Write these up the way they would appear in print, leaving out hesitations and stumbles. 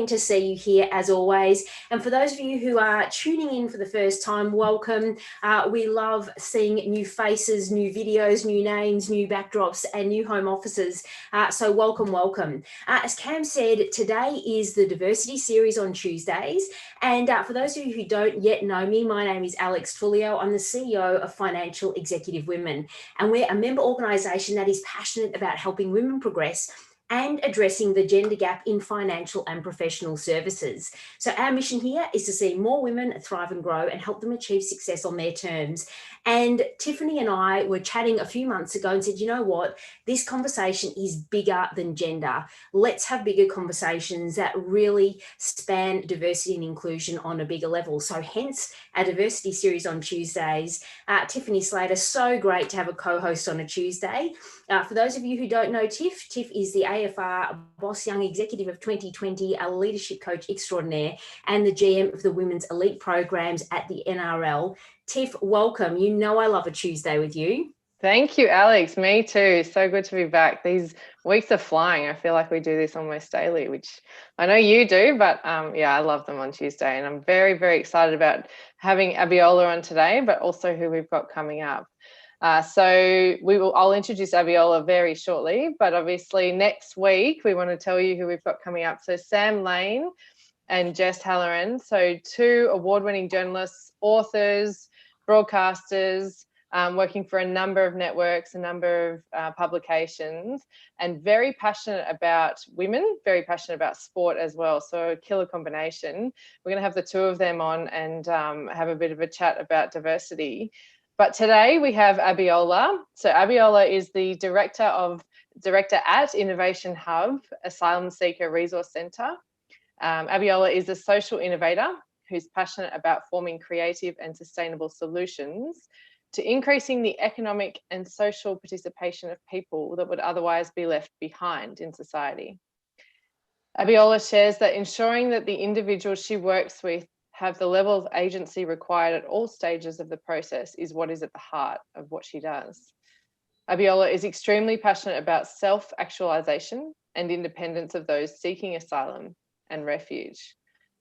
to see you here as always. And for those of you who are tuning in for the first time, welcome. We love seeing new faces, new videos, new names, new backdrops, and new home offices. So welcome. As Cam said, today is the diversity series on Tuesdays. And for those of you who don't yet know me, my name is Alex Fullio. I'm the CEO of Financial Executive Women, and we're a member organisation that is passionate about helping women progress and addressing the gender gap in financial and professional services. So our mission here is to see more women thrive and grow and help them achieve success on their terms. And Tiffany and I were chatting a few months ago and said, you know what, this conversation is bigger than gender. Let's have bigger conversations that really span diversity and inclusion on a bigger level. So hence our diversity series on Tuesdays. Tiffany Slater, so great to have a co-host on a Tuesday. For those of you who don't know Tiff is the AFR Boss Young Executive of 2020, a leadership coach extraordinaire, and the GM of the Women's Elite Programs at the NRL. Tiff, welcome. You know I love a Tuesday with you. Thank you, Alex. Me too. So good to be back. These weeks are flying. I feel like we do this almost daily, which I know you do, but yeah, I love them on Tuesday. And I'm very, very excited about having Abiola on today, but also who we've got coming up. I'll introduce Abiola very shortly, but obviously next week we want to tell you who we've got coming up. So Sam Lane and Jess Halloran, so two award-winning journalists, authors, broadcasters, working for a number of networks, a number of publications, and very passionate about women, very passionate about sport as well. So a killer combination. We're going to have the two of them on and have a bit of a chat about diversity. But today we have Abiola. So Abiola is the director at Innovation Hub, Asylum Seeker Resource Centre. Abiola is a social innovator who's passionate about forming creative and sustainable solutions to increasing the economic and social participation of people that would otherwise be left behind in society. Abiola shares that ensuring that the individuals she works with have the level of agency required at all stages of the process is what is at the heart of what she does. Abiola is extremely passionate about self-actualisation and independence of those seeking asylum and refuge.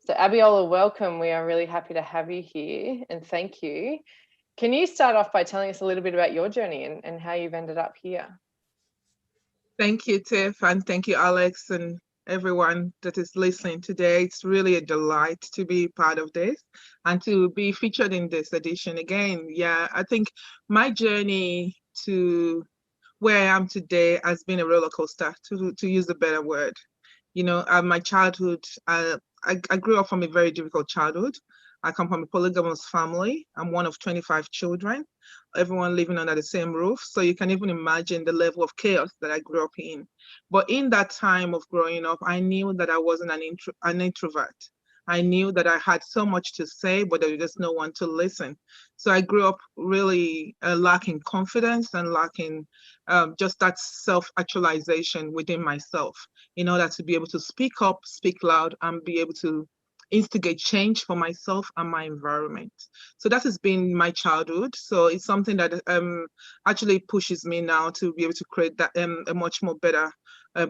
So Abiola, welcome. We are really happy to have you here and thank you. Can you start off by telling us a little bit about your journey and how you've ended up here? Thank you, Tiff, and thank you, Alex, and everyone that is listening today. It's really a delight to be part of this and to be featured in this edition again. Yeah, I think my journey to where I am today has been a roller coaster, to use a better word. You know, my childhood, I grew up from a very difficult childhood. I come from a polygamous family. I'm one of 25 children, everyone living under the same roof. So you can even imagine the level of chaos that I grew up in. But in that time of growing up, I knew that I wasn't an introvert. I knew that I had so much to say, but there was just no one to listen. So I grew up really lacking confidence and lacking just that self-actualization within myself in order to be able to speak up, speak loud, and be able to instigate change for myself and my environment. So that has been my childhood. So it's something that actually pushes me now to be able to create that a much more better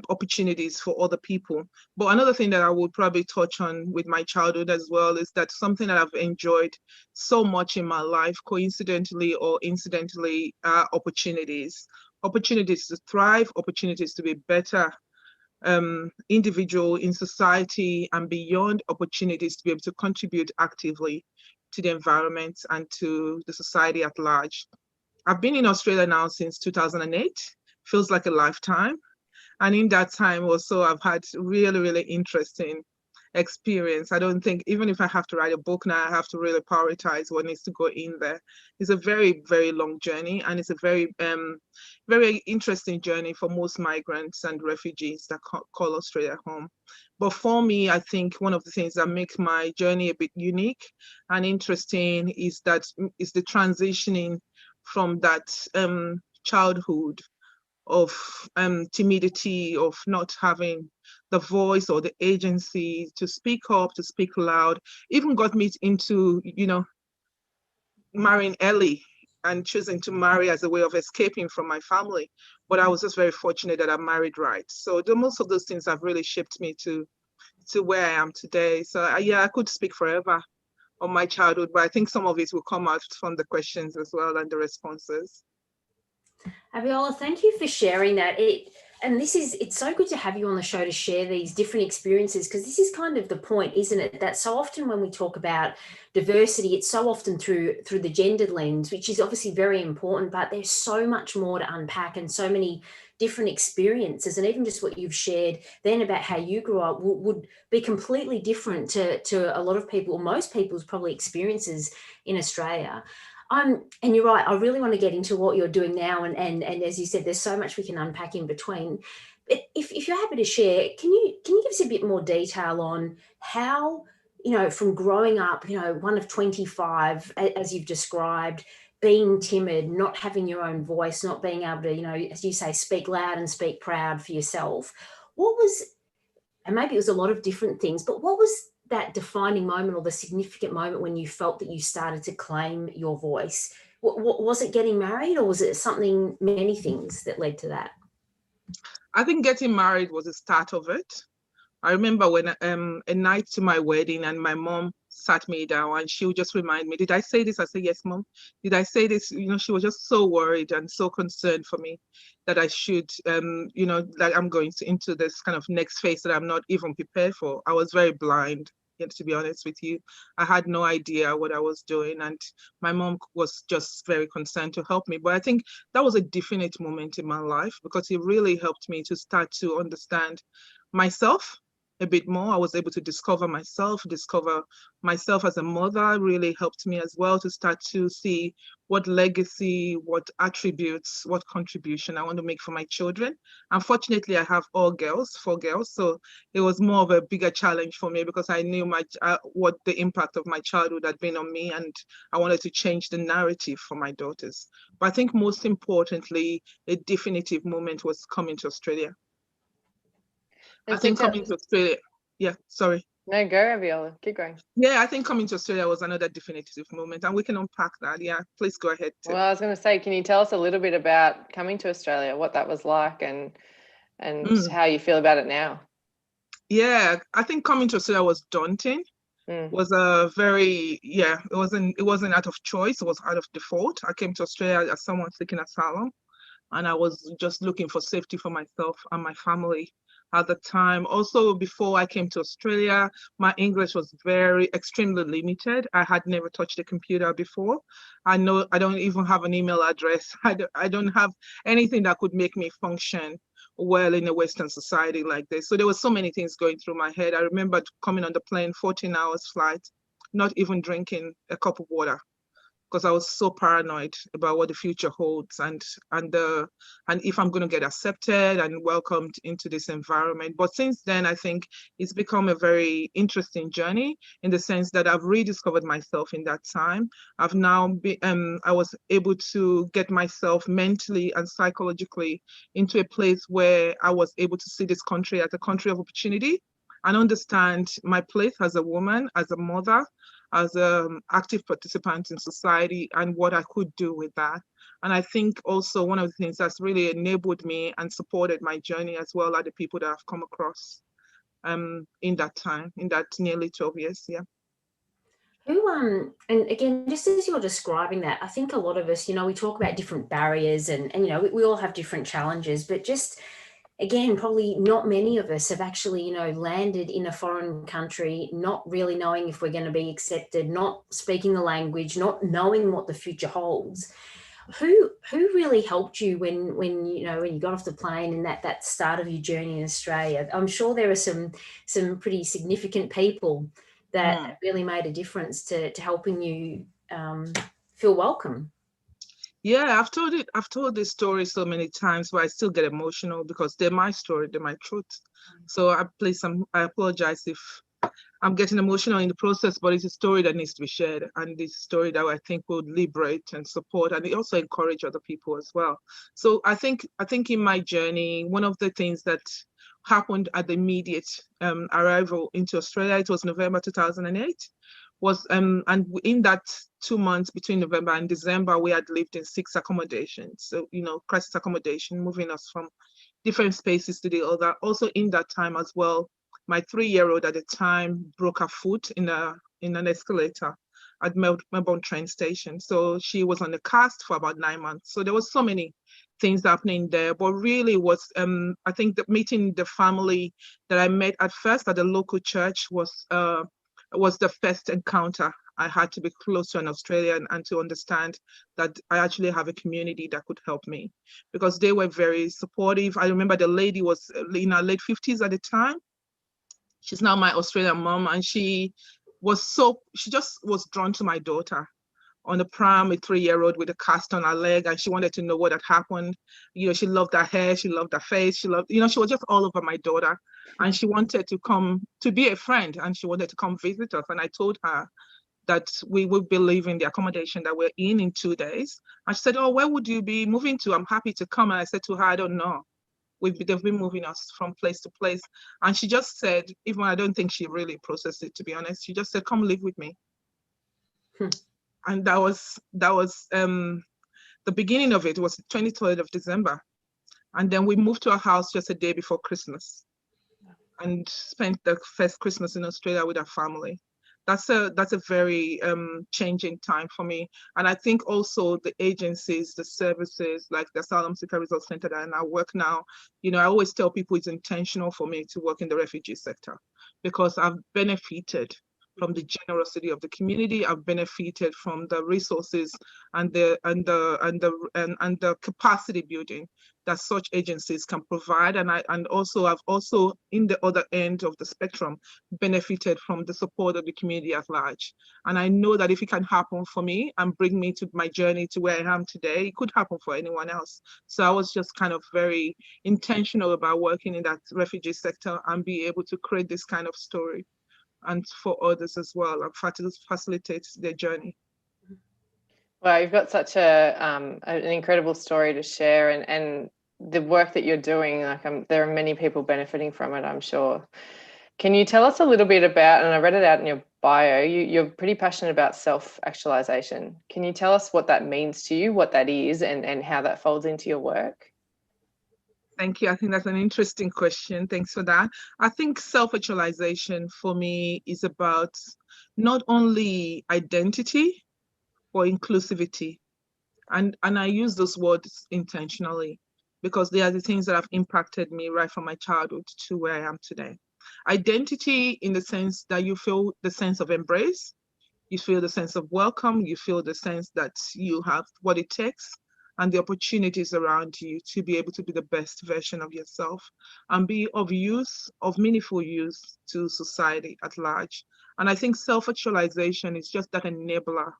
opportunities for other people. But another thing that I would probably touch on with my childhood as well is that something that I've enjoyed so much in my life, coincidentally or incidentally, are opportunities to thrive, opportunities to be better individual in society and beyond, opportunities to be able to contribute actively to the environment and to the society at large. I've been in Australia now since 2008, feels like a lifetime. And in that time also, I've had really, really interesting experience. I don't think, even if I have to write a book now, I have to really prioritize what needs to go in there. It's a very, very long journey, and it's a very, very interesting journey for most migrants and refugees that call Australia home. But for me, I think one of the things that makes my journey a bit unique and interesting is the transitioning from that childhood of timidity, of not having the voice or the agency to speak up, to speak loud, even got me into, marrying early and choosing to marry as a way of escaping from my family. But I was just very fortunate that I married right. So most of those things have really shaped me to to where I am today. So yeah, I could speak forever on my childhood, but I think some of it will come out from the questions as well and the responses. Abiola, thank you for sharing that. It's so good to have you on the show to share these different experiences, because this is kind of the point, isn't it? That so often when we talk about diversity, it's so often through the gendered lens, which is obviously very important, but there's so much more to unpack and so many different experiences. And even just what you've shared then about how you grew up would be completely different to a lot of people, or most people's probably experiences in Australia. And you're right, I really want to get into what you're doing now. And as you said, there's so much we can unpack in between. But if you're happy to share, can you give us a bit more detail on how, from growing up, one of 25, as you've described, being timid, not having your own voice, not being able to, as you say, speak loud and speak proud for yourself. And maybe it was a lot of different things, but what was that defining moment or the significant moment when you felt that you started to claim your voice? What was it, getting married, or was it many things that led to that? I think getting married was the start of it. I remember when a night to my wedding, and my mom sat me down and she would just remind me, did I say this? I said, yes, mom. Did I say this? She was just so worried and so concerned for me that I should, that I'm going into this kind of next phase that I'm not even prepared for. I was very blind, to be honest with you. I had no idea what I was doing, and my mom was just very concerned to help me. But I think that was a definite moment in my life, because it really helped me to start to understand myself a bit more. I was able to discover myself as a mother. Really helped me as well to start to see what legacy, what attributes, what contribution I want to make for my children. Unfortunately, I have 4 girls, so it was more of a bigger challenge for me, because I knew what the impact of my childhood had been on me, and I wanted to change the narrative for my daughters. But I think most importantly, a definitive moment was coming to Australia. I think coming to Australia, yeah, sorry. No, go, Abiola, keep going. Yeah, I think coming to Australia was another definitive moment, and we can unpack that. Yeah, please go ahead. Well, I was going to say, can you tell us a little bit about coming to Australia, what that was like, and how you feel about it now? Yeah, I think coming to Australia was daunting. Was it wasn't out of choice, it was out of default. I came to Australia as someone seeking asylum, and I was just looking for safety for myself and my family at the time. Also, before I came to Australia, my English was extremely limited. I had never touched a computer before. I don't even have an email address. I don't have anything that could make me function well in a Western society like this. So there were so many things going through my head. I remember coming on the plane, 14 hours flight, not even drinking a cup of water, because I was so paranoid about what the future holds, and if I'm going to get accepted and welcomed into this environment. But since then, I think it's become a very interesting journey, in the sense that I've rediscovered myself in that time. I've now I was able to get myself mentally and psychologically into a place where I was able to see this country as a country of opportunity, and understand my place as a woman, as a mother, as an active participant in society, and what I could do with that. And I think also one of the things that's really enabled me and supported my journey as well are the people that I've come across in that time, in that nearly 12 years. Yeah. And again, just as you're describing that, I think a lot of us, we talk about different barriers, and we all have different challenges, but just again, probably not many of us have actually, landed in a foreign country, not really knowing if we're going to be accepted, not speaking the language, not knowing what the future holds. Who really helped you when you got off the plane and that start of your journey in Australia? I'm sure there are some pretty significant people that really made a difference to helping you feel welcome. Yeah, I've told this story so many times, but I still get emotional, because they're my story, they're my truth. So I apologize if I'm getting emotional in the process, but it's a story that needs to be shared, and it's a story that I think would liberate and support, and also encourage other people as well. So I think in my journey, one of the things that happened at the immediate arrival into Australia, it was November 2008, was and in that 2 months between November and December, we had lived in 6 accommodations. So, crisis accommodation, moving us from different spaces to the other. Also in that time as well, my 3-year-old at the time broke her foot in an escalator at Melbourne train station. So she was on the cast for about 9 months. So there was so many things happening there, but really was, I think that meeting the family that I met at first at the local church was the first encounter I had to be close to an Australian and to understand that I actually have a community that could help me, because they were very supportive. I remember the lady was in her late 50s at the time. She's now my Australian mom, and she just was drawn to my daughter on the pram, a 3-year-old with a cast on her leg, and she wanted to know what had happened. She loved her hair, she loved her face, she was just all over my daughter. And she wanted to come to be a friend, and she wanted to come visit us. And I told her that we would be leaving the accommodation that we're in 2 days. And she said, "Oh, where would you be moving to? I'm happy to come." And I said to her, "I don't know. They've been moving us from place to place." And she just said, even I don't think she really processed it, to be honest, she just said, "Come live with me." And that was the beginning of it. It was the 23rd of December. And then we moved to our house just a day before Christmas and spent the first Christmas in Australia with our family. That's a very changing time for me. And I think also the agencies, the services like the Asylum Seeker Resource Center that I now work now, I always tell people it's intentional for me to work in the refugee sector, because I've benefited from the generosity of the community. I've benefited from the resources and the capacity building that such agencies can provide. And I've also in the other end of the spectrum benefited from the support of the community at large. And I know that if it can happen for me and bring me to my journey to where I am today, it could happen for anyone else. So I was just kind of very intentional about working in that refugee sector and be able to create this kind of story, and for others as well, and facilitate their journey. Well, you've got such an incredible story to share, and the work that you're doing, there are many people benefiting from it, I'm sure. Can you tell us a little bit about, and I read it out in your bio, you're pretty passionate about self-actualization. Can you tell us what that means to you, what that is, and how that folds into your work? Thank you. I think that's an interesting question. Thanks for that. I think self-actualization for me is about not only identity, but inclusivity. And I use those words intentionally because they are the things that have impacted me right from my childhood to where I am today. Identity in the sense that you feel the sense of embrace, you feel the sense of welcome, you feel the sense that you have what it takes and the opportunities around you to be able to be the best version of yourself and be of use, of meaningful use to society at large. And I think self-actualization is just that enabler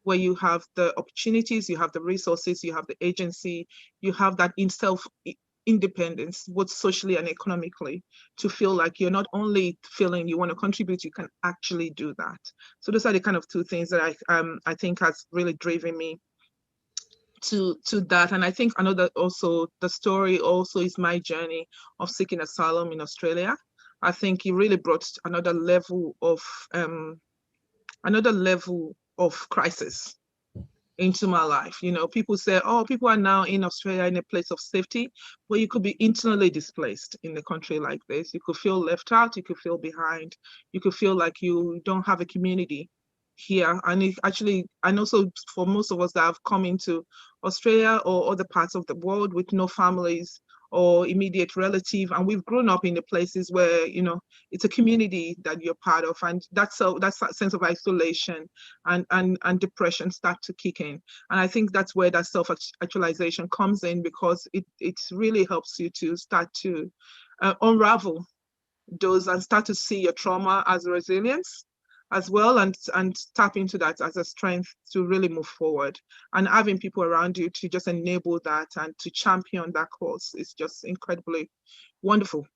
where you have the opportunities, you have the resources, you have the agency, you have that in self-independence, both socially and economically, to feel like you're not only feeling you want to contribute, you can actually do that. So those are the kind of two things that I think has really driven me to that. And I think another also, the story also is my journey of seeking asylum in Australia. I think it really brought another level of crisis into my life. People say, oh, people are now in Australia in a place of safety, but you could be internally displaced in a country like this. You could feel left out, you could feel behind, you could feel like you don't have a community here. And also for most of us that have come into Australia or other parts of the world with no families or immediate relative, and we've grown up in the places where it's a community that you're part of, and that sense of isolation and depression start to kick in. And I think that's where that self-actualization comes in, because it really helps you to start to unravel those and start to see your trauma as resilience as well, and tap into that as a strength to really move forward. And having people around you to just enable that and to champion that cause is just incredibly wonderful.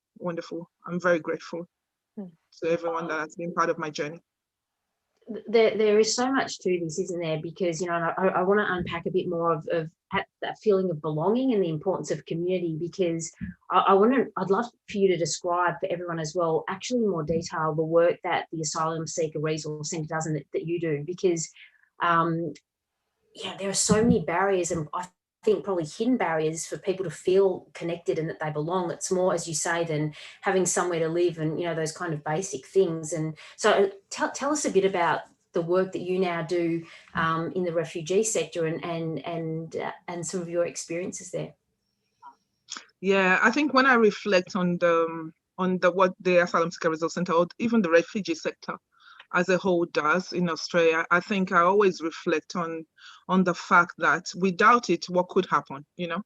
I'm very grateful to everyone that has been part of my journey. There is so much to this, isn't there? Because I want to unpack a bit more of that feeling of belonging and the importance of community, because I'd love for you to describe for everyone as well, actually in more detail, the work that the Asylum Seeker Resource Centre does and that you do, because there are so many barriers, and I think probably hidden barriers for people to feel connected and that they belong. It's more, as you say, than having somewhere to live and, you know, those kind of basic things. And so tell us a bit about the work that you now do in the refugee sector and some of your experiences there. Yeah, I think when I reflect on the what the asylum seeker resource center or even the refugee sector as a whole does in Australia, I think I always reflect on the fact that without it, what could happen? You know,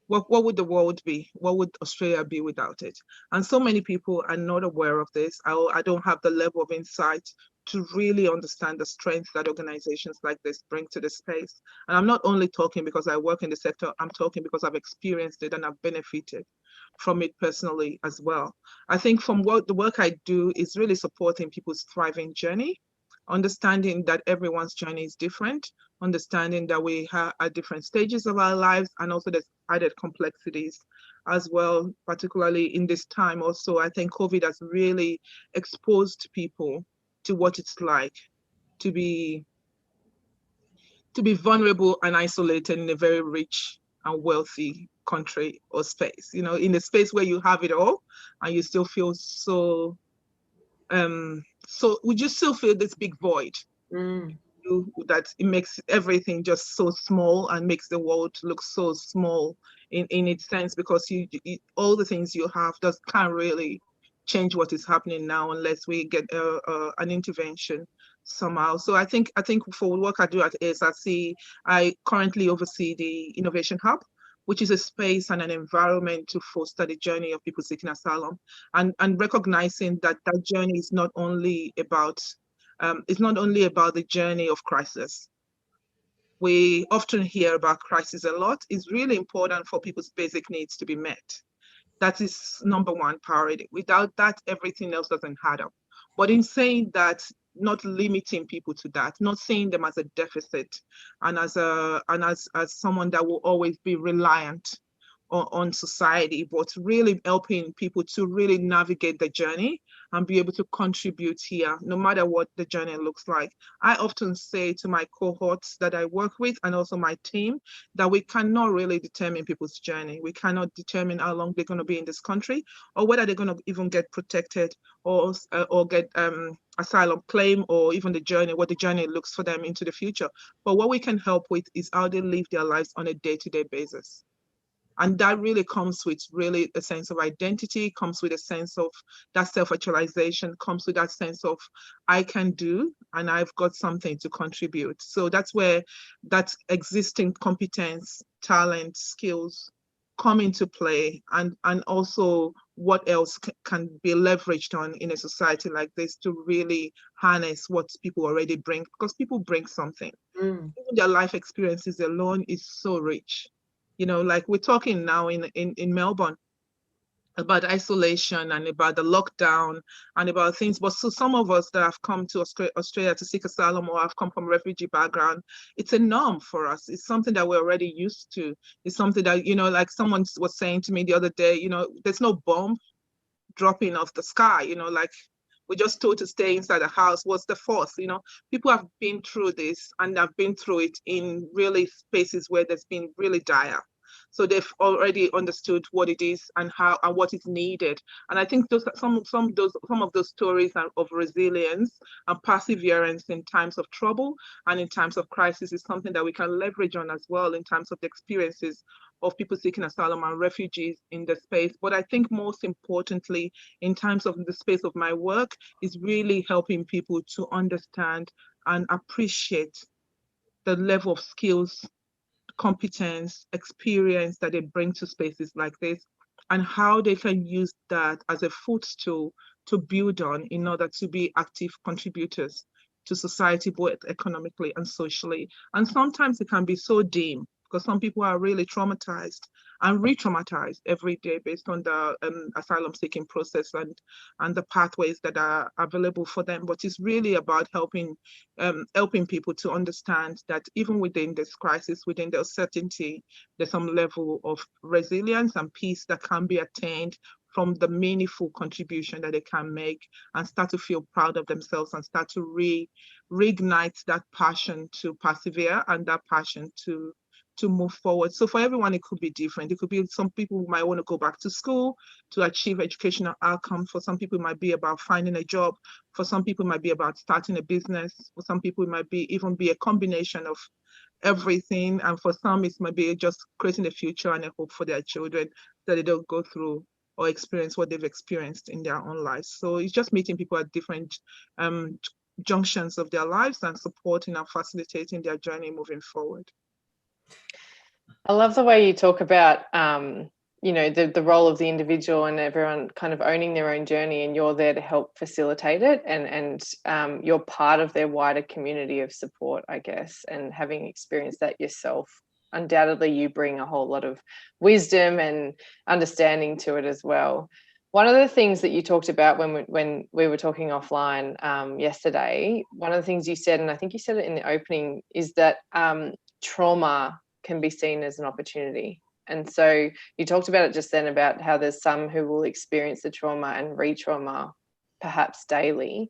what would the world be? What would Australia be without it? And so many people are not aware of this. I don't have the level of insight to really understand the strength that organizations like this bring to the space. And I'm not only talking because I work in the sector, I'm talking because I've experienced it and I've benefited from it personally as well. I think from what the work I do is really supporting people's thriving journey, understanding that everyone's journey is different, understanding that we are at different stages of our lives, and also there's added complexities as well, particularly in this time. Also, I think COVID has really exposed people to what it's like to be vulnerable and isolated in a very rich and wealthy country or space, you know, in a space where you have it all and you still feel so would you still feel this big void that it makes everything just so small and makes the world look so small in its sense, because all the things you have just can't really change what is happening now unless we get an intervention somehow. So I think for work I do at ASRC, I currently oversee the Innovation Hub, which is a space and an environment to foster the journey of people seeking asylum, and recognizing that that journey is not only about it's not only about the journey of crisis. We often hear about crisis a lot. It's really important for people's basic needs to be met. That is number one priority. Without that, everything else doesn't add up. But in saying that, not limiting people to that, not seeing them as a deficit and as someone that will always be reliant on society, but really helping people to really navigate the journey and be able to contribute here, no matter what the journey looks like. I often say to my cohorts that I work with and also my team that we cannot really determine people's journey. We cannot determine how long they're going to be in this country or whether they're going to even get protected or get asylum claim, or even the journey, what the journey looks for them into the future. But what we can help with is how they live their lives on a day-to-day basis. And that really comes with really a sense of identity, comes with a sense of that self-actualization, comes with that sense of I can do and I've got something to contribute. So that's where that existing competence, talent, skills come into play, and also what else can be leveraged on in a society like this to really harness what people already bring, because people bring something. Even their life experiences alone is so rich. You know, like we're talking now in Melbourne about isolation and about the lockdown and about things. But so some of us that have come to Australia to seek asylum or have come from refugee background, it's a norm for us. It's something that we're already used to. It's something that, you know, like someone was saying to me the other day, you know, there's no bomb dropping off the sky, you know, like we're just told to stay inside the house. What's the force? You know, people have been through this and have been through it in really spaces where there's been really dire. So they've already understood what it is and how and what is needed. And I think some of those stories of resilience and perseverance in times of trouble and in times of crisis is something that we can leverage on as well in terms of the experiences of people seeking asylum and refugees in the space. But I think most importantly, in terms of the space of my work, is really helping people to understand and appreciate the level of skills, competence, experience that they bring to spaces like this, and how they can use that as a footstool to build on in order to be active contributors to society, both economically and socially. And sometimes it can be so dim because some people are really traumatized and re-traumatized every day based on the asylum seeking process and the pathways that are available for them. But it's really about helping people to understand that even within this crisis, within the uncertainty, there's some level of resilience and peace that can be attained from the meaningful contribution that they can make, and start to feel proud of themselves and start to reignite that passion to persevere and that passion to to move forward. So for everyone, it could be different. It could be some people might want to go back to school to achieve educational outcomes. For some people, it might be about finding a job. For some people, it might be about starting a business. For some people, it might be even be a combination of everything. And for some, it might be just creating a future and a hope for their children that they don't go through or experience what they've experienced in their own lives. So it's just meeting people at different junctions of their lives and supporting and facilitating their journey moving forward. I love the way you talk about, the role of the individual and everyone kind of owning their own journey, and you're there to help facilitate it, and you're part of their wider community of support, I guess, and having experienced that yourself, undoubtedly you bring a whole lot of wisdom and understanding to it as well. One of the things that you talked about when we were talking offline yesterday, one of the things you said, and I think you said it in the opening, is that trauma can be seen as an opportunity. And so you talked about it just then, about how there's some who will experience the trauma and re-trauma perhaps daily.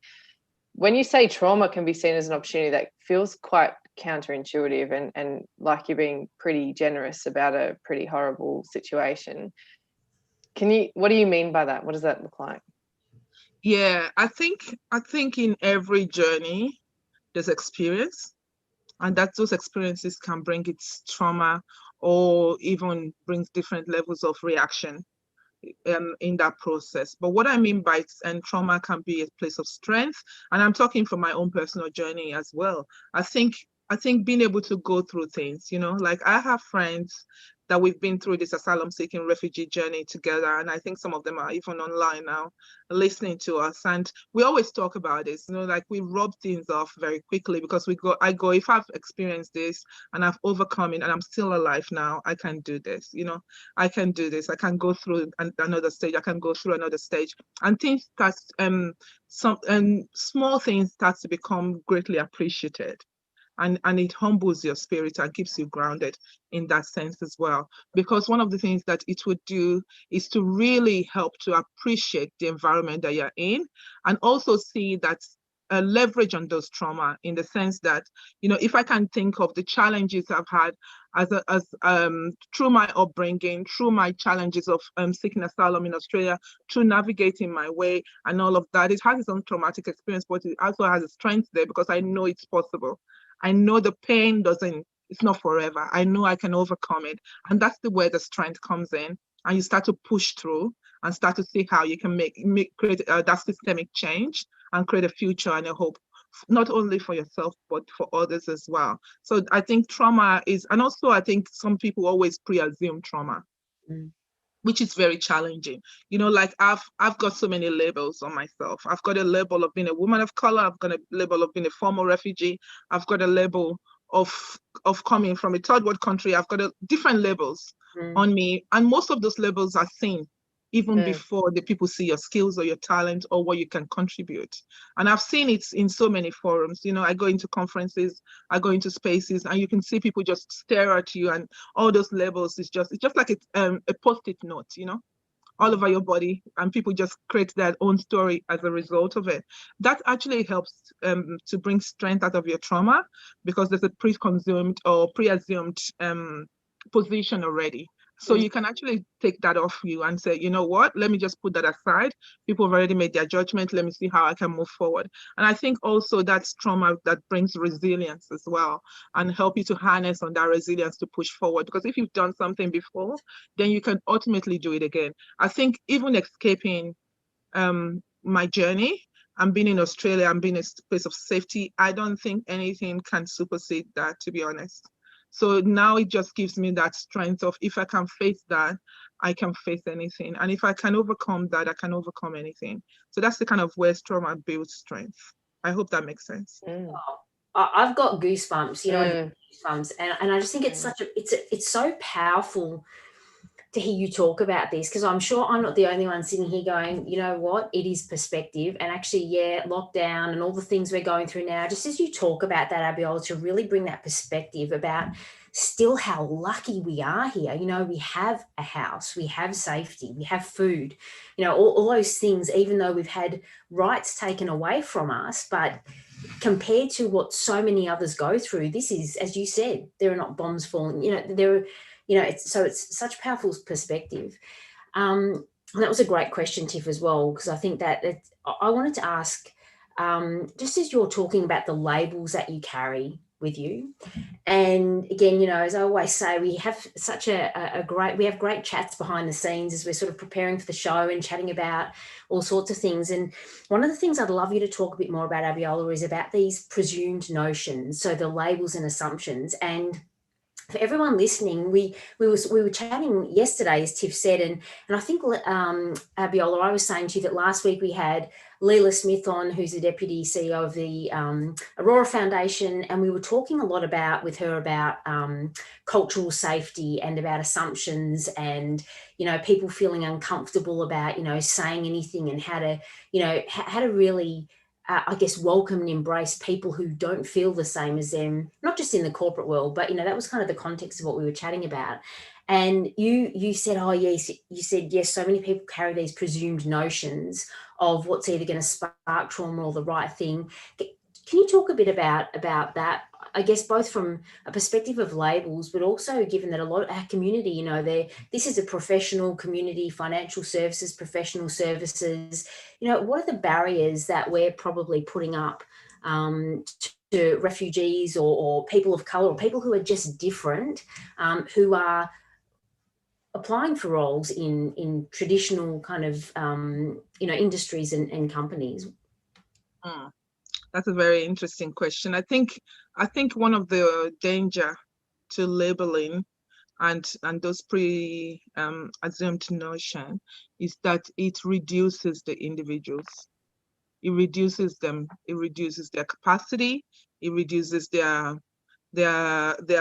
When you say trauma can be seen as an opportunity, that feels quite counterintuitive and like you're being pretty generous about a pretty horrible situation. What do you mean by that? What does that look like? Yeah, I think in every journey there's experience, and that those experiences can bring its trauma or even brings different levels of reaction in that process. But what I mean by trauma can be a place of strength, and I'm talking from my own personal journey as well. I think being able to go through things, like I have friends that we've been through this asylum seeking refugee journey together, and I think some of them are even online now listening to us, and we always talk about this, like we rub things off very quickly, because if I've experienced this and I've overcome it and I'm still alive now, I can do this, I can do this, I can go through another stage, I can go through another stage, and things start small things start to become greatly appreciated. And it humbles your spirit and keeps you grounded in that sense as well. Because one of the things that it would do is to really help to appreciate the environment that you're in, and also see that leverage on those trauma, in the sense that, if I can think of the challenges I've had through my upbringing, through my challenges of seeking asylum in Australia, through navigating my way and all of that, it has its own traumatic experience, but it also has a strength there, because I know it's possible. I know the pain it's not forever. I know I can overcome it. And that's where the strength comes in. And you start to push through and start to see how you can create that systemic change and create a future and a hope, not only for yourself, but for others as well. So I think trauma is, and also I think some people always pre-assume trauma. Which is very challenging. Like I've got so many labels on myself. I've got a label of being a woman of color. I've got a label of being a former refugee. I've got a label of coming from a third world country. I've got different labels on me. And most of those labels are seen even before the people see your skills or your talent or what you can contribute. And I've seen it in so many forums. I go into conferences, I go into spaces, and you can see people just stare at you, and all those labels it's just like a post-it note, all over your body, and people just create their own story as a result of it. That actually helps to bring strength out of your trauma, because there's a preassumed position already. So you can actually take that off you and say, you know what, let me just put that aside. People have already made their judgment. Let me see how I can move forward. And I think also that's trauma that brings resilience as well, and help you to harness on that resilience to push forward. Because if you've done something before, then you can ultimately do it again. I think even escaping my journey and being in Australia and being a place of safety, I don't think anything can supersede that, to be honest. So now it just gives me that strength of, if I can face that, I can face anything. And if I can overcome that, I can overcome anything. So that's the kind of way trauma builds strength. I hope that makes sense. I've got goosebumps, goosebumps. And I just think it's so powerful to hear you talk about this, because I'm sure I'm not the only one sitting here going, you know what, it is perspective. And actually, lockdown and all the things we're going through now, just as you talk about that, Abiola, to really bring that perspective about still how lucky we are here. We have a house, we have safety, we have food, all those things, even though we've had rights taken away from us. But compared to what so many others go through, this is, as you said, there are not bombs falling, it's such powerful perspective. And that was a great question, Tiff, as well, because I think that I wanted to ask, just as you're talking about the labels that you carry with you, and again, as I always say, we have such we have great chats behind the scenes as we're sort of preparing for the show and chatting about all sorts of things. And one of the things I'd love you to talk a bit more about, Abiola, is about these presumed notions, so the labels and assumptions. And for everyone listening, we were chatting yesterday, as Tiff said, and I think, Abiola, I was saying to you that last week we had Leela Smith on, who's the Deputy CEO of the Aurora Foundation, and we were talking a lot with her about cultural safety and about assumptions, and people feeling uncomfortable about saying anything, and how to really I guess, welcome and embrace people who don't feel the same as them, not just in the corporate world, but, that was kind of the context of what we were chatting about. And you said, oh, yes, yes, so many people carry these presumed notions of what's either going to spark trauma or the right thing. Can you talk a bit about that? I guess both from a perspective of labels, but also given that a lot of our community, this is a professional community, financial services, professional services. What are the barriers that we're probably putting up to refugees or people of colour, or people who are just different, who are applying for roles in traditional kind of industries and companies? That's a very interesting question. I think one of the danger to labeling and those assumed notion is that it reduces the individuals. It reduces them. It reduces their capacity. It reduces their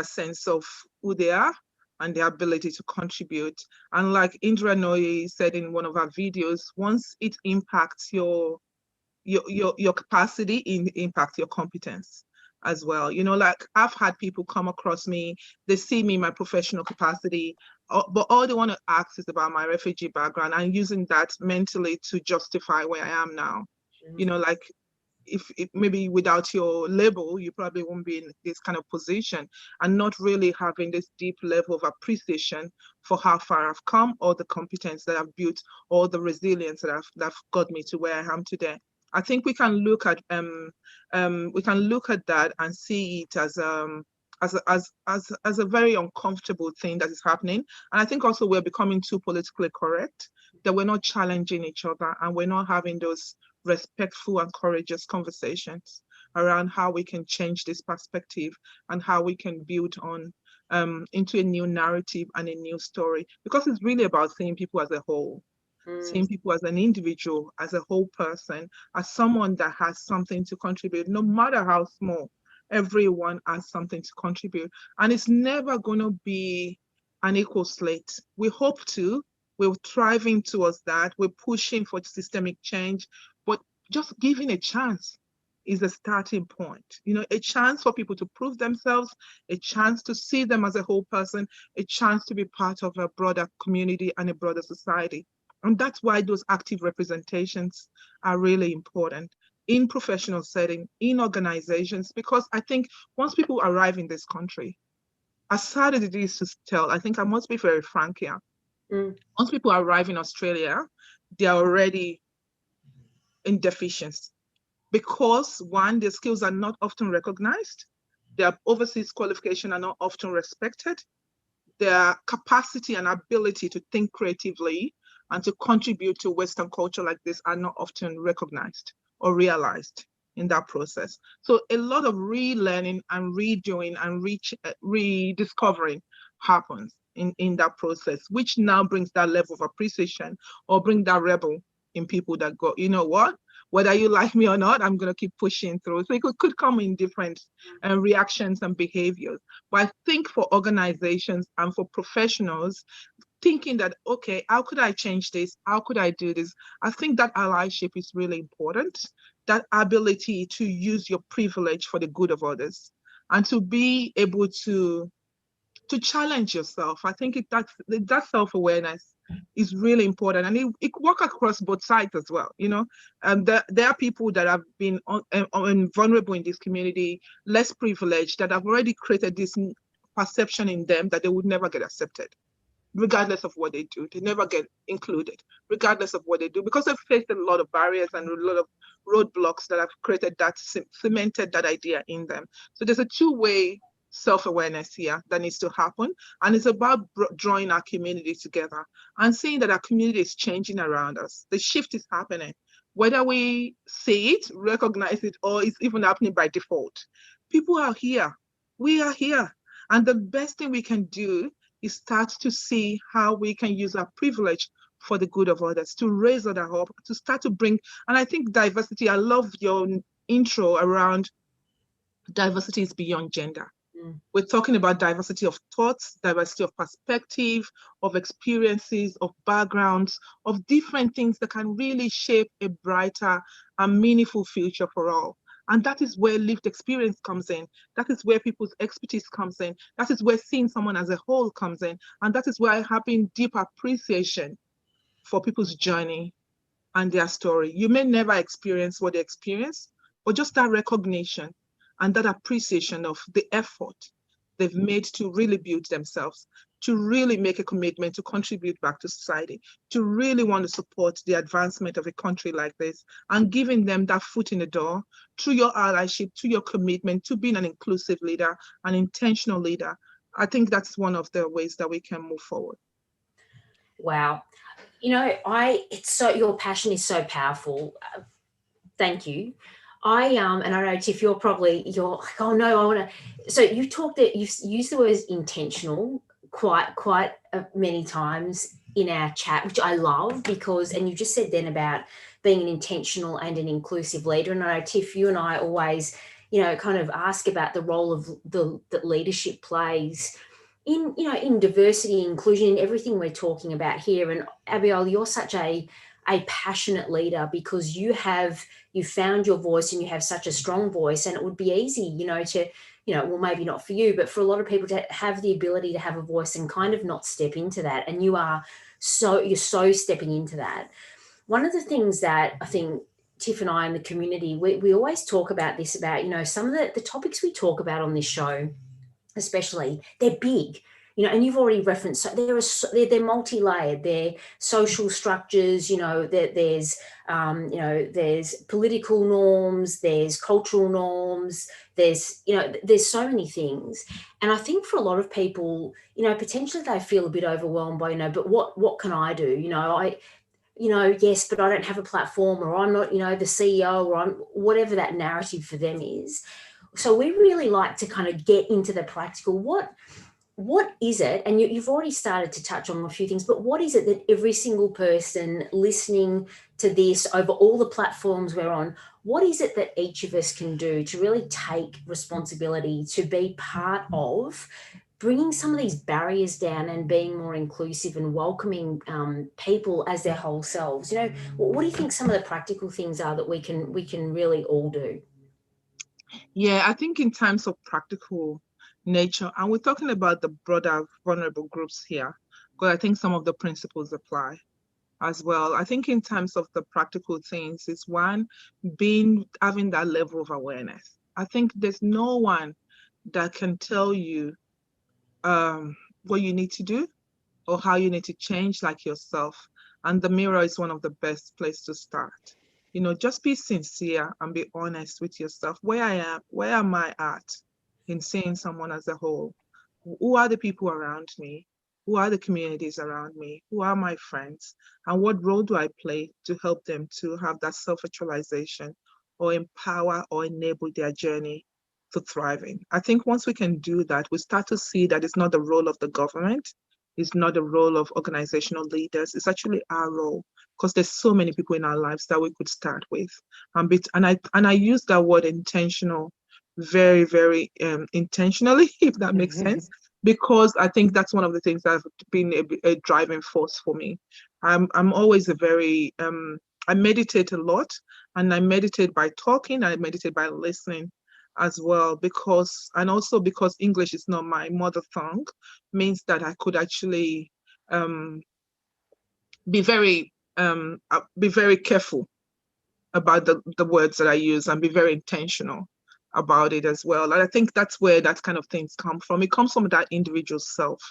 sense of who they are and their ability to contribute. And like Indra Nooyi said in one of our videos, once it impacts your capacity, impact your competence as well. Like I've had people come across me, they see me in my professional capacity, but all they want to ask is about my refugee background, and using that mentally to justify where I am now. Like if maybe without your label, you probably won't be in this kind of position, and not really having this deep level of appreciation for how far I've come, or the competence that I've built, or the resilience that got me to where I am today. I think we can look at that and see it as a very uncomfortable thing that is happening. And I think also we're becoming too politically correct, that we're not challenging each other, and we're not having those respectful and courageous conversations around how we can change this perspective and how we can build on into a new narrative and a new story, because it's really about seeing people as a whole. Seeing people as an individual, as a whole person, as someone that has something to contribute, no matter how small. Everyone has something to contribute, and it's never going to be an equal slate. We hope to, we're thriving towards that, we're pushing for systemic change, but just giving a chance is a starting point. A chance for people to prove themselves, a chance to see them as a whole person, a chance to be part of a broader community and a broader society. And that's why those active representations are really important in professional setting, in organizations, because I think once people arrive in this country, as sad as it is to tell, I think I must be very frank here. Once people arrive in Australia, they're already in deficiency, because one, their skills are not often recognized, their overseas qualifications are not often respected, their capacity and ability to think creatively and to contribute to Western culture like this are not often recognized or realized in that process. So a lot of relearning and redoing and rediscovering happens in that process, which now brings that level of appreciation, or bring that rebel in people that go, you know what, whether you like me or not, I'm going to keep pushing through. So it could come in different reactions and behaviors. But I think for organizations and for professionals, thinking that, okay, how could I change this? How could I do this? I think that allyship is really important. That ability to use your privilege for the good of others, and to be able to challenge yourself. I think that self-awareness is really important, and it works across both sides as well. There are people that have been vulnerable in this community, less privileged, that have already created this perception in them that they would never get accepted, regardless of what they do. They never get included, regardless of what they do, because they've faced a lot of barriers and a lot of roadblocks that have created that, cemented that idea in them. So there's a two-way self-awareness here that needs to happen. And it's about drawing our community together and seeing that our community is changing around us. The shift is happening. Whether we see it, recognize it, or it's even happening by default. People are here. We are here. And the best thing we can do is start to see how we can use our privilege for the good of others, to raise others up, to start to bring, and I think diversity, I love your intro around diversity is beyond gender. We're talking about diversity of thoughts, diversity of perspective, of experiences, of backgrounds, of different things that can really shape a brighter and meaningful future for all. And that is where lived experience comes in. That is where people's expertise comes in. That is where seeing someone as a whole comes in. And that is where having deep appreciation for people's journey and their story. You may never experience what they experience, but just that recognition and that appreciation of the effort they've made to really build themselves, to really make a commitment to contribute back to society, to really want to support the advancement of a country like this, and giving them that foot in the door through your allyship, to your commitment to being an inclusive leader, an intentional leader. I think that's one of the ways that we can move forward. Wow. Your passion is so powerful. Thank you. And I know, Tiff, you're like, oh no, I want to. So you you've used the word intentional quite many times in our chat, which I love and you just said then about being an intentional and an inclusive leader. And I know, Tiff, you and I always, kind of ask about the role of that leadership plays in diversity, inclusion, in everything we're talking about here. And Abiola, you're such a passionate leader because you found your voice and you have such a strong voice, and it would be easy, well, maybe not for you, but for a lot of people to have the ability to have a voice and kind of not step into that. And you're so stepping into that. One of the things that I think Tiff and I in the community, we always talk about this, about, some of the topics we talk about on this show, especially, they're big. And you've already referenced, they're multi-layered. They're social structures. There's political norms. There's cultural norms. There's so many things. And I think for a lot of people, potentially they feel a bit overwhelmed by, but what can I do? Yes, but I don't have a platform, or I'm not, the CEO, or I'm whatever that narrative for them is. So we really like to kind of get into the practical. What is it? And you've already started to touch on a few things, but what is it that every single person listening to this over all the platforms we're on, what is it that each of us can do to really take responsibility, to be part of bringing some of these barriers down and being more inclusive and welcoming people as their whole selves? What do you think some of the practical things are that we can really all do? Yeah, I think in terms of practical nature, and we're talking about the broader vulnerable groups here, because I think some of the principles apply as well. I think in terms of the practical things, it's one, having that level of awareness. I think there's no one that can tell you what you need to do or how you need to change like yourself. And the mirror is one of the best places to start. Just be sincere and be honest with yourself. Where am I at in seeing someone as a whole? Who are the people around me? Who are the communities around me? Who are my friends? And what role do I play to help them to have that self-actualization or empower or enable their journey to thriving? I think once we can do that, we start to see that it's not the role of the government, it's not the role of organizational leaders, it's actually our role, because there's so many people in our lives that we could start with. And I use that word intentional very, very intentionally, if that makes sense, because I think that's one of the things that have been a driving force for me. I'm always I meditate a lot, and I meditate by talking, I meditate by listening as well, because English is not my mother tongue, means that I could actually be very careful about the words that I use and be very intentional about it as well. And I think that's where that kind of things come from. It comes from that individual self.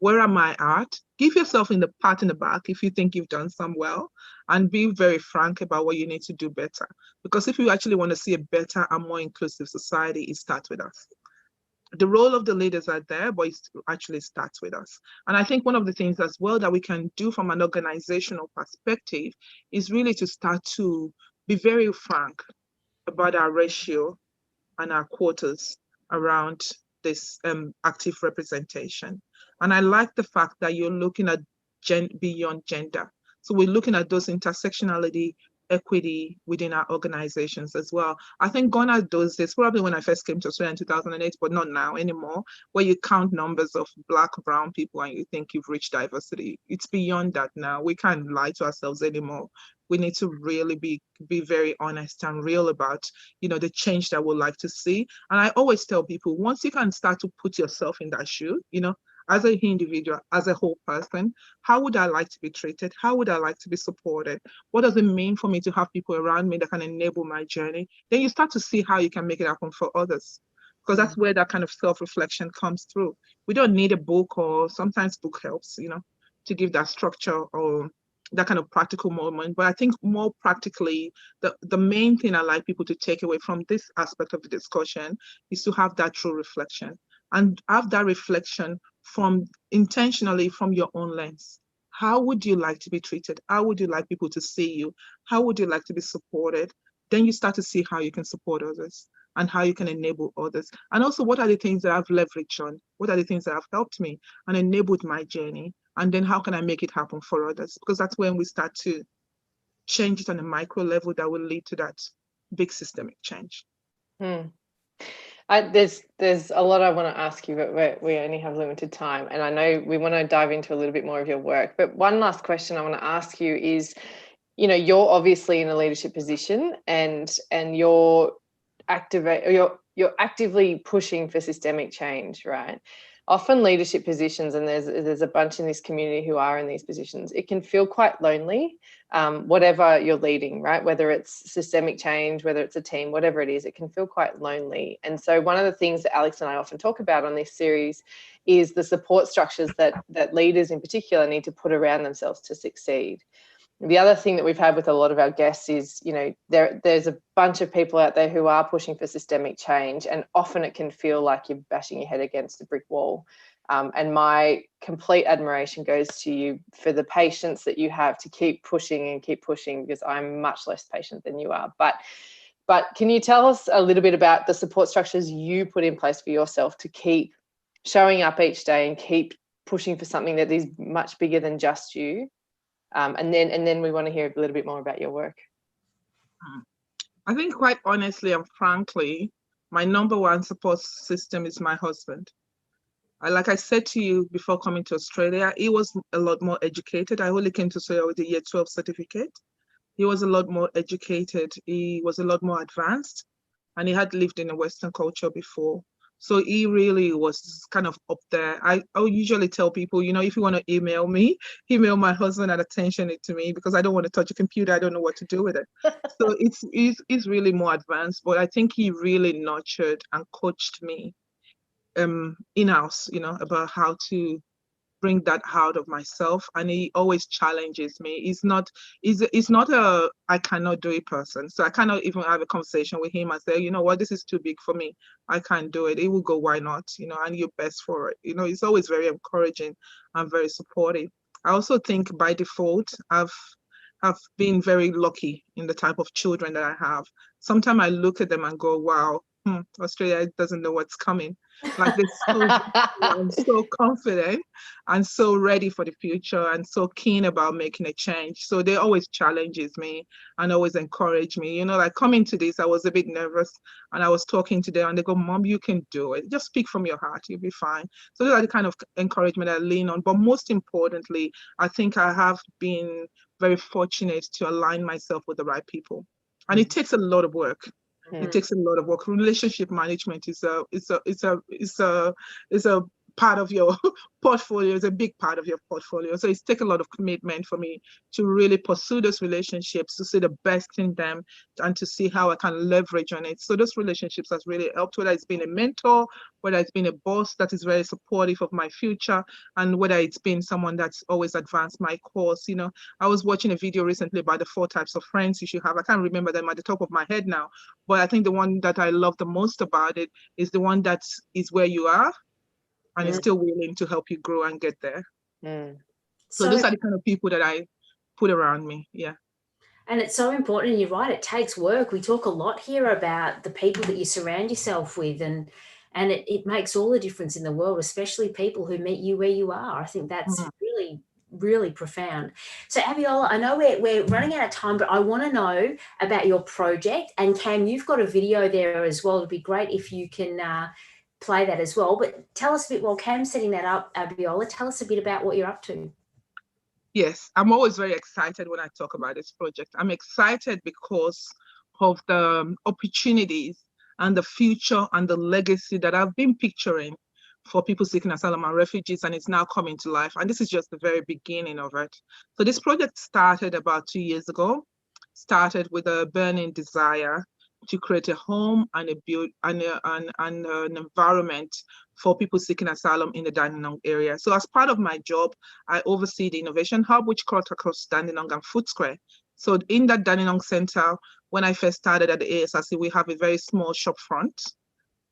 Where am I at? Give yourself in the pat in the back if you think you've done some well, and be very frank about what you need to do better. Because if you actually want to see a better and more inclusive society, it starts with us. The role of the leaders are there, but it actually starts with us. And I think one of the things as well that we can do from an organizational perspective is really to start to be very frank about our ratio and our quotas around this active representation. And I like the fact that you're looking at beyond gender. So we're looking at those intersectionality, equity within our organizations as well. I think gone are those days, probably when I first came to Australia in 2008, but not now anymore, where you count numbers of Black, brown people and you think you've reached diversity. It's beyond that now. We can't lie to ourselves anymore. We need to really be very honest and real about, the change that we'd like to see. And I always tell people, once you can start to put yourself in that shoe, as an individual, as a whole person, how would I like to be treated? How would I like to be supported? What does it mean for me to have people around me that can enable my journey? Then you start to see how you can make it happen for others. Because that's where that kind of self-reflection comes through. We don't need a book, or sometimes book helps, to give that structure or that kind of practical moment. But I think more practically, the main thing I like people to take away from this aspect of the discussion is to have that true reflection, and have that reflection intentionally from your own lens. How would you like to be treated? How would you like people to see you? How would you like to be supported? Then you start to see how you can support others and how you can enable others. And also, what are the things that I've leveraged on? What are the things that have helped me and enabled my journey? And then how can I make it happen for others? Because that's when we start to change it on a micro level that will lead to that big systemic change. There's a lot I want to ask you, but we only have limited time, and I know we want to dive into a little bit more of your work. But one last question I want to ask you is, you're obviously in a leadership position, and you're actively pushing for systemic change, right? Often leadership positions, and there's a bunch in this community who are in these positions, it can feel quite lonely, whatever you're leading, right? Whether it's systemic change, whether it's a team, whatever it is, it can feel quite lonely. And so one of the things that Alex and I often talk about on this series is the support structures that leaders in particular need to put around themselves to succeed. The other thing that we've had with a lot of our guests is, there's a bunch of people out there who are pushing for systemic change, and often it can feel like you're bashing your head against a brick wall. And my complete admiration goes to you for the patience that you have to keep pushing, because I'm much less patient than you are. But can you tell us a little bit about the support structures you put in place for yourself to keep showing up each day and keep pushing for something that is much bigger than just you? And then we want to hear a little bit more about your work. I think, quite honestly and frankly, my number one support system is my husband. Like I said to you before coming to Australia, he was a lot more educated. I only came to Australia with a year 12 certificate. He was a lot more educated. He was a lot more advanced, and he had lived in a Western culture before. So he really was kind of up there. I usually tell people, if you want to email me, email my husband and attention it to me, because I don't want to touch a computer. I don't know what to do with it. So it's really more advanced, but I think he really nurtured and coached me in-house, about how to bring that out of myself. And he always challenges me. He's not a I cannot do it person. So I cannot even have a conversation with him and say, you know what, this is too big for me, I can't do it. He will go, why not? And you're best for it. He's always very encouraging and very supportive. I also think by default, I've been very lucky in the type of children that I have. Sometimes I look at them and go, wow, Australia doesn't know what's coming. Like I'm so confident and so ready for the future and so keen about making a change. So they always challenges me and always encourage me. Like coming to this, I was a bit nervous, and I was talking to them and they go, Mom, you can do it. Just speak from your heart. You'll be fine. So those are the kind of encouragement I lean on. But most importantly, I think I have been very fortunate to align myself with the right people. And it takes a lot of work. It takes a lot of work. Relationship management is a part of your portfolio, is a big part of your portfolio. So it's taken a lot of commitment for me to really pursue those relationships, to see the best in them, and to see how I can leverage on it. So those relationships has really helped, whether it's been a mentor, whether it's been a boss that is very supportive of my future, and whether it's been someone that's always advanced my course. You know, I was watching a video recently about the 4 types of friends you should have. I can't remember them at the top of my head now, but I think the one that I love the most about it is the one that is where you are and is still willing to help you grow and get there. So those are the kind of people that I put around me. Yeah. And it's so important, and you're right, it takes work. We talk a lot here about the people that you surround yourself with, and it makes all the difference in the world, especially people who meet you where you are. I think that's really, really profound. So Abiola, I know we're running out of time, but I want to know about your project. And Cam, you've got a video there as well. It'd be great if you can play that as well. But tell us a bit, while Cam's setting that up, Abiola, tell us a bit about what you're up to. Yes, I'm always very excited when I talk about this project. I'm excited because of the opportunities and the future and the legacy that I've been picturing for people seeking asylum and refugees, and it's now coming to life. And this is just the very beginning of it. So this project started about 2 years ago, started with a burning desire to create a home and a build and an environment for people seeking asylum in the Dandenong area. So as part of my job, I oversee the Innovation Hub, which cuts across Dandenong and Footscray. So in that Dandenong Center, when I first started at the ASRC, we have a very small shop front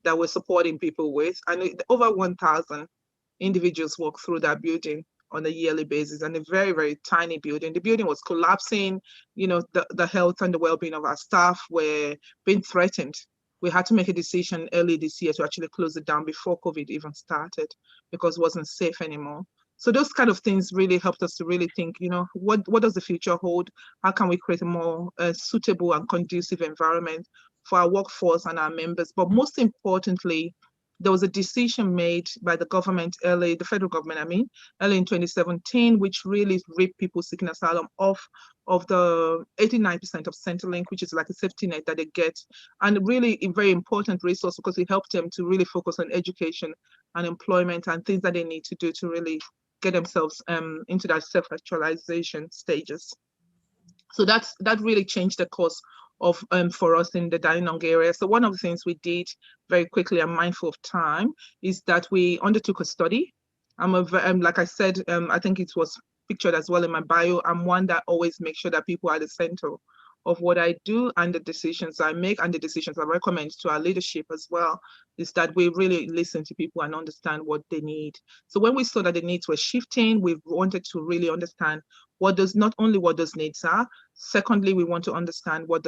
that we're supporting people with, and over 1,000 individuals walk through that building on a yearly basis, and a very, very tiny building. The building was collapsing. You know, the health and the well-being of our staff were being threatened. We had to make a decision early this year to actually close it down before COVID even started, because it wasn't safe anymore. So those kind of things really helped us to really think, you know, what does the future hold? How can we create a more suitable and conducive environment for our workforce and our members? But most importantly, there was a decision made by the government early, the federal government, early in 2017, which really ripped people seeking asylum off of the 89% of Centrelink, which is like a safety net that they get, and really a very important resource because it helped them to really focus on education and employment and things that they need to do to really get themselves into that self-actualization stages. So that really changed the course of for us in the Dandenong area. So one of the things we did very quickly, and mindful of time, is that we undertook a study. Like I said, I think it was pictured as well in my bio. I'm one that always makes sure that people are at the center of what I do and the decisions I make and the decisions I recommend to our leadership as well, is that we really listen to people and understand what they need. So when we saw that the needs were shifting, we wanted to really understand not only what those needs are. Secondly, we want to understand who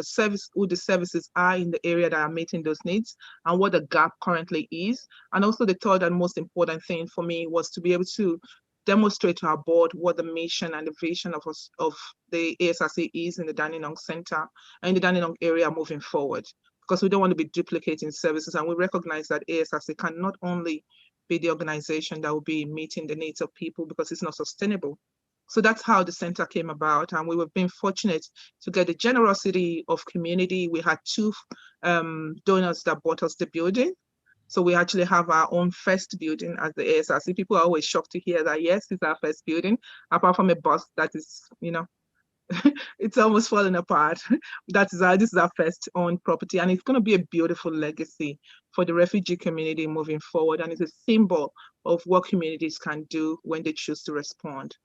the services are in the area that are meeting those needs and what the gap currently is. And also the third and most important thing for me was to be able to demonstrate to our board what the mission and the vision of the ASRC is in the Dandenong Center and in the Dandenong area moving forward, because we don't want to be duplicating services, and we recognize that ASRC can not only be the organization that will be meeting the needs of people because it's not sustainable. So that's how the center came about, and we were being fortunate to get the generosity of community. We had 2 donors that bought us the building. So we actually have our own first building as the ASRC. People are always shocked to hear that, yes, it's our first building, apart from a bus that is, you know, it's almost falling apart. This is our first own property, and it's going to be a beautiful legacy for the refugee community moving forward. And it's a symbol of what communities can do when they choose to respond.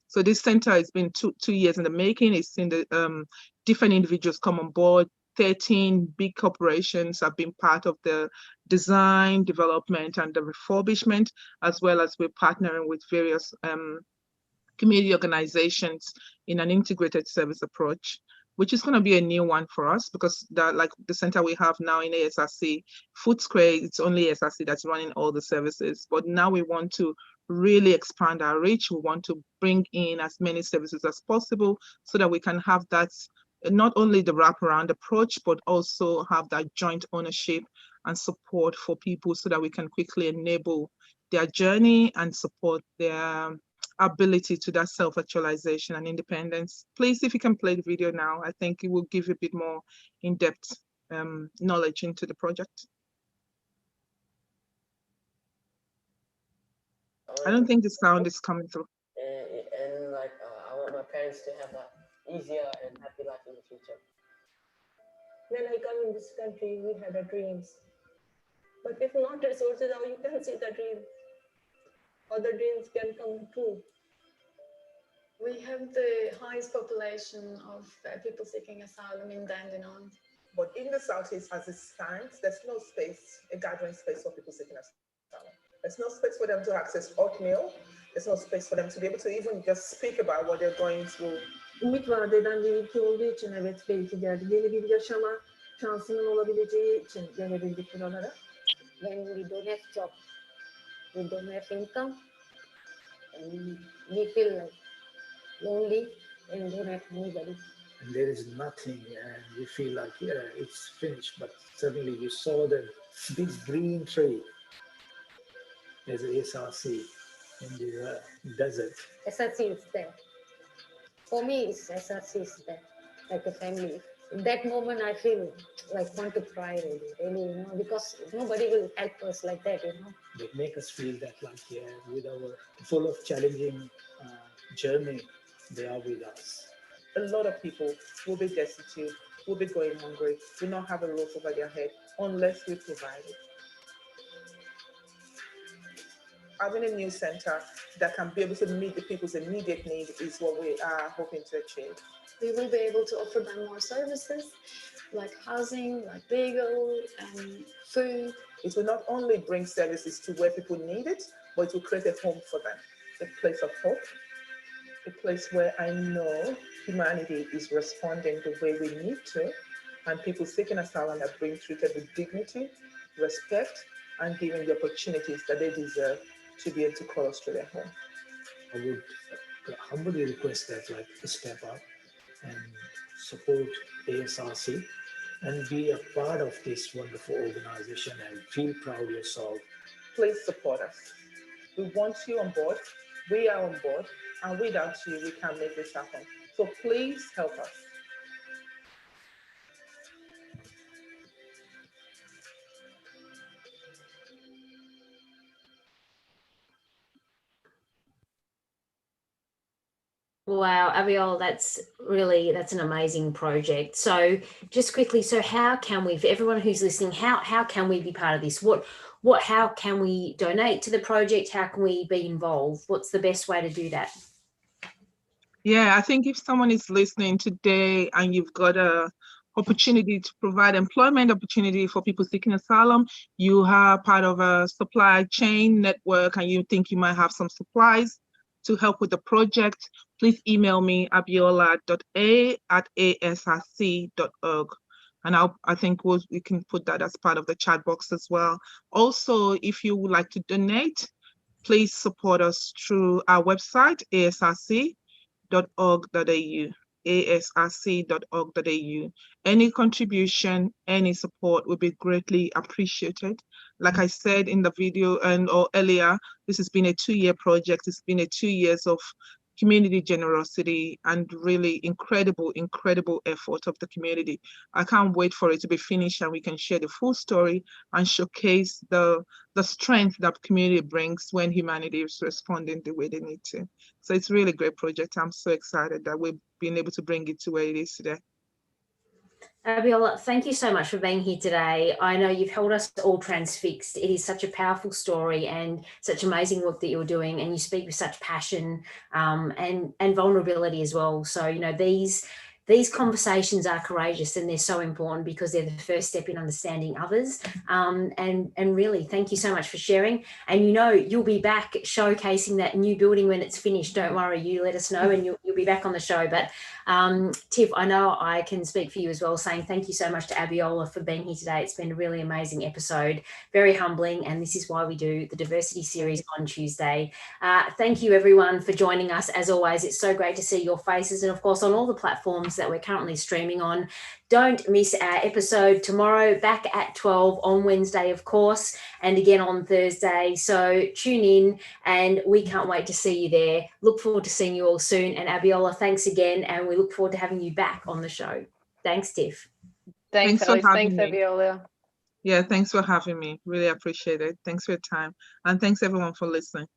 So this center has been two years in the making. It's seen the different individuals come on board. 13 big corporations have been part of the design, development, and the refurbishment, as well as we're partnering with various community organizations in an integrated service approach, which is going to be a new one for us, because like the center we have now in ASRC, Footscray, it's only ASRC that's running all the services. But now we want to really expand our reach. We want to bring in as many services as possible so that we can have that, not only the wraparound approach, but also have that joint ownership and support for people so that we can quickly enable their journey and support their ability to that self-actualization and independence. Please, if you can play the video now, I think it will give you a bit more in-depth knowledge into the project. I don't think the sound is coming through. And like I want my parents to have an easier and happy life in the future. When I come in this country, we had our dreams. But if not resources, how you can see the dream? How the dreams can come true? We have the highest population of people seeking asylum in Dandenong. But in the Southeast, as it stands, there's no space, a gathering space for people seeking asylum. There's no space for them to access oatmeal. There's no space for them to be able to even just speak about what they're going through. Ümit vaat eden bir ülke olduğu için evet belki geldi. Yeni bir yaşama şansının olabileceği için gelebildik buralara. When we don't have job, we don't have income, and we feel like lonely and don't have anybody. And there is nothing, and you feel like, yeah, it's finished, but suddenly you saw this green tree as a SRC in the desert. SRC is there. For me, SRC is there, like a family. In that moment, I feel like want to cry, really, because nobody will help us like that, They make us feel that, like, yeah, with our full of challenging journey, they are with us. A lot of people will be destitute, will be going hungry, will not have a roof over their head unless we provide it. Having a new center that can be able to meet the people's immediate need is what we are hoping to achieve. We will be able to offer them more services like housing, like legal and food. It will not only bring services to where people need it, but it will create a home for them, a place of hope, a place where I know humanity is responding the way we need to, and people seeking asylum are being treated with dignity, respect, and given the opportunities that they deserve to be able to call Australia home. I would humbly request that, like, to step up and support ASRC and be a part of this wonderful organization and feel proud yourself. Please support us. We want you on board. We are on board, and without you, we can't make this happen. So please help us. Wow, Abiola, that's an amazing project. So just quickly, so how can we, for everyone who's listening, how can we be part of this? How can we donate to the project? How can we be involved? What's the best way to do that? Yeah, I think if someone is listening today and you've got a opportunity to provide employment opportunity for people seeking asylum, you are part of a supply chain network and you think you might have some supplies to help with the project, please email me abiola.a@asrc.org. And I think we can put that as part of the chat box as well. Also, if you would like to donate, please support us through our website, asrc.org.au. asrc.org.au. Any contribution, any support would be greatly appreciated. Like I said in the video or earlier, this has been a 2-year project. It's been 2 years of community generosity and really incredible effort of the community. I can't wait for it to be finished and we can share the full story and showcase the strength that community brings when humanity is responding the way they need to. So it's really a great project. I'm so excited that we've been able to bring it to where it is today. Abiola, thank you so much for being here today. I know you've held us all transfixed. It is such a powerful story and such amazing work that you're doing, and you speak with such passion and vulnerability as well. So, these conversations are courageous and they're so important because they're the first step in understanding others. And really, thank you so much for sharing. And you'll be back showcasing that new building when it's finished. Don't worry, you let us know and you'll be back on the show. But Tiff, I know I can speak for you as well, saying thank you so much to Abiola for being here today. It's been a really amazing episode, very humbling, and this is why we do the diversity series on Tuesday. Thank you everyone for joining us. As always, it's so great to see your faces, and of course on all the platforms that we're currently streaming on. Don't miss our episode tomorrow, back at 12 on Wednesday, of course, and again on Thursday. So tune in and we can't wait to see you there. Look forward to seeing you all soon. And Abiola, thanks again. And we look forward to having you back on the show. Thanks, Tiff. Thanks, Alice. Thanks, Abiola. Yeah, thanks for having me. Really appreciate it. Thanks for your time. And thanks everyone for listening.